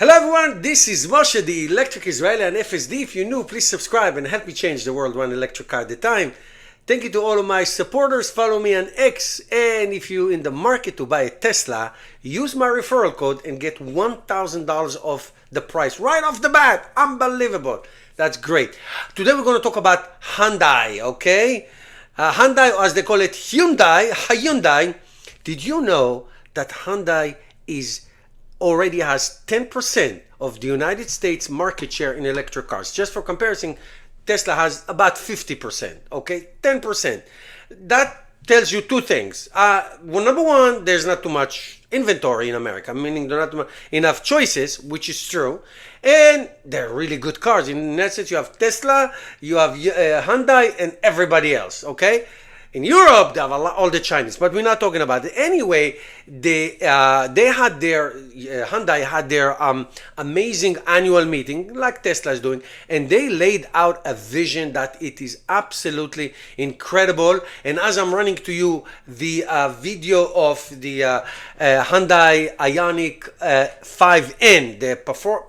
Hello everyone, this is Moshe, the Electric Israeli and FSD. If you're new, please subscribe and help me change the world one electric car at a time. Thank you to all of my supporters. Follow me on X. And if you're in the market to buy a Tesla, use my referral code and get $1,000 off the price right off the bat. Unbelievable. That's great. Today we're going to talk about Hyundai, okay? Hyundai, as they call it, Hyundai. Did you know that Hyundai already has 10% of the United States market share in electric cars? Just for comparison, Tesla has about 50%, okay? 10%. That tells you two things. Well, number one, there's not too much inventory in America, meaning there are not enough choices, which is true. And they're really good cars. In essence, you have Tesla, you have Hyundai, and everybody else, okay? In Europe, they have all the Chinese, but we're not talking about it. Anyway, Hyundai had their amazing annual meeting, like Tesla is doing, and they laid out a vision that it is absolutely incredible. And as I'm running to you the video of the Hyundai Ioniq 5N, the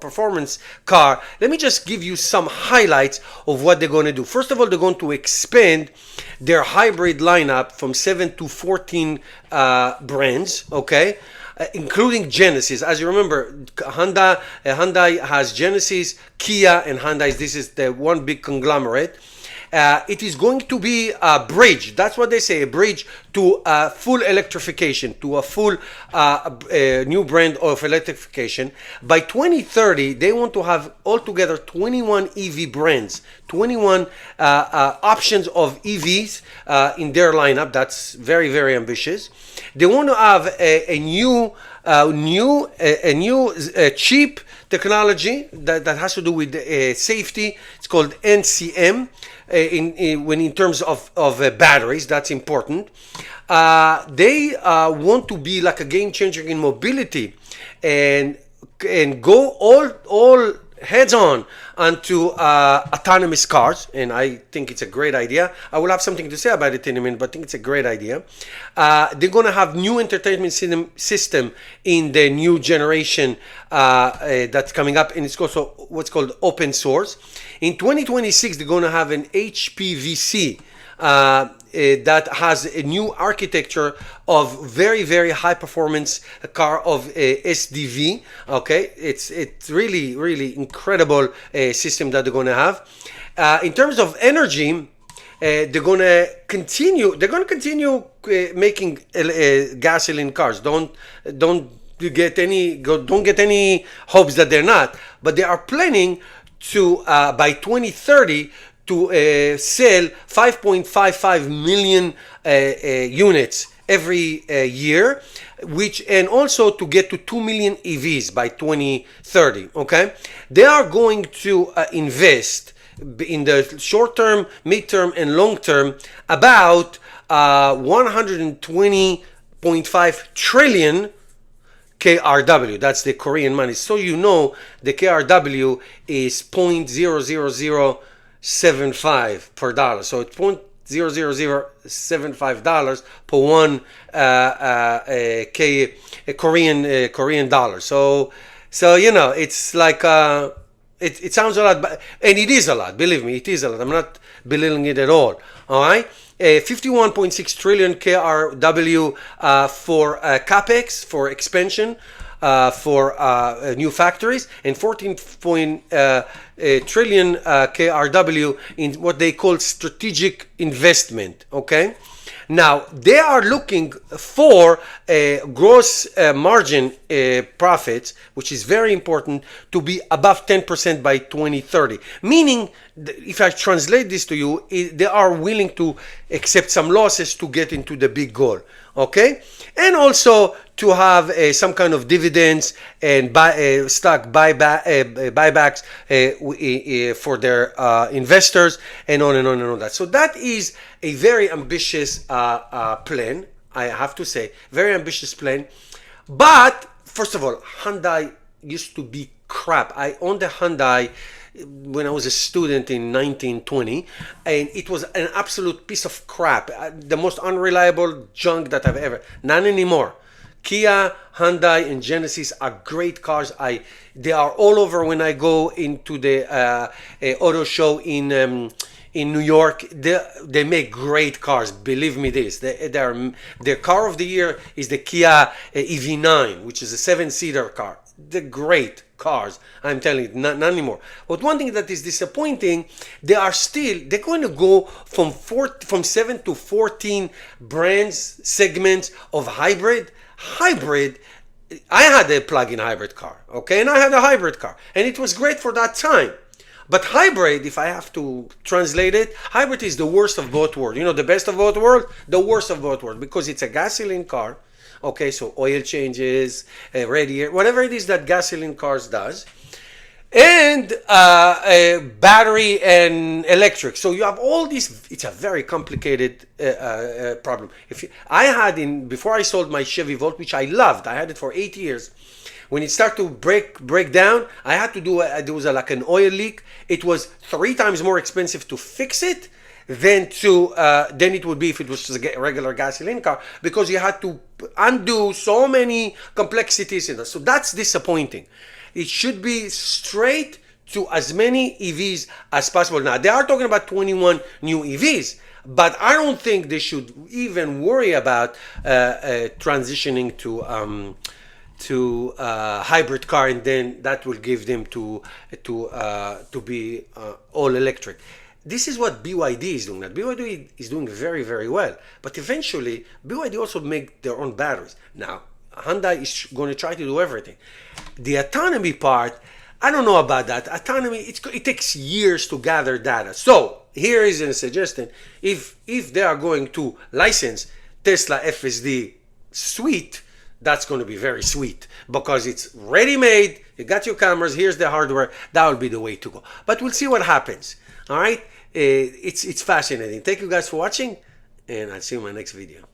performance car, let me just give you some highlights of what they're going to do. First of all, they're going to expand their hybrid lineup from 7 to 14 brands, okay, including Genesis. As you remember, Hyundai has Genesis, Kia, and Hyundai. This is the one big conglomerate. It is going to be a bridge. That's what they say, a bridge to full electrification, to a full new brand of electrification. By 2030, they want to have altogether 21 EV brands, 21 options of EVs in their lineup. That's very, very ambitious. They want to have a new cheap technology that has to do with safety. It's called NCM. In terms of batteries, that's important. They want to be like a game changer in mobility and go all heads on onto autonomous cars, and I think it's a great idea. I will have something to say about it in a minute, but I think it's a great idea. They're going to have new entertainment system in the new generation that's coming up, and it's also what's called open source. In 2026, they're going to have an HPVC that has a new architecture of very, very high performance car of SDV. Okay, it's really, really incredible system that they're going to have. In terms of energy, they're going to continue making gasoline cars. Don't get any hopes that they're not, but they are planning to by 2030 to sell 5.55 million units every year, and also to get to 2 million EVs by 2030. Okay, they are going to invest in the short term, mid term, and long term about 120.5 trillion KRW. That's the Korean money. So you know the KRW is 0.00075 per dollar. So it's $0.00075 per one Korean dollar. So you know, it's like it sounds a lot, and it is a lot. Believe me, it is a lot. I'm not belittling it at all. All right. 51.6 trillion KRW for capex, for expansion, for new factories, and 14 trillion KRW in what they call strategic investment. Okay, now they are looking for a gross margin profits, which is very important, to be above 10% by 2030. Meaning, if I translate this to you, they are willing to accept some losses to get into the big goal. Okay, and also to have some kind of dividends and stock buybacks for their investors, and on and on and on that. So that is a very ambitious plan, I have to say, very ambitious plan. But first of all, Hyundai used to be crap. I owned a Hyundai when I was a student in 1920, and it was an absolute piece of crap, the most unreliable junk that I've ever. Not anymore. Kia, Hyundai, and Genesis are great cars. They are all over when I go into the auto show in New York. They make great cars. Believe me, this. Their car of the year is the Kia EV9, which is a 7-seater car. They're great cars. I'm telling you, not anymore. But one thing that is disappointing, they're going to go from 7 to 14 brands, segments of hybrid. I had a plug-in hybrid car, okay, and I had a hybrid car, and it was great for that time. But hybrid, if I have to translate it, hybrid is the worst of both worlds. You know, the best of both worlds, the worst of both worlds, because it's a gasoline car. Okay, so oil changes, radiator, whatever it is that gasoline cars does, and battery and electric. So you have all these. It's a very complicated problem. Before I sold my Chevy Volt, which I loved, I had it for 8 years. When it started to break down, I had to do there was like an oil leak. It was 3 times more expensive to fix it than it would be if it was just a regular gasoline car, because you had to undo so many complexities in it. So that's disappointing. It should be straight to as many EVs as possible. Now they are talking about 21 new EVs, but I don't think they should even worry about transitioning to hybrid car, and then that will give them to be all electric. This is what BYD is doing. That BYD is doing very, very well. But eventually, BYD also make their own batteries. Now, Hyundai is going to try to do everything. The autonomy part, I don't know about that. Autonomy, it takes years to gather data. So here is a suggestion. If they are going to license Tesla FSD suite, that's going to be very sweet, because it's ready made. You got your cameras. Here's the hardware. That will be the way to go. But we'll see what happens. All right. It's fascinating. Thank you guys for watching, and I'll see you in my next video.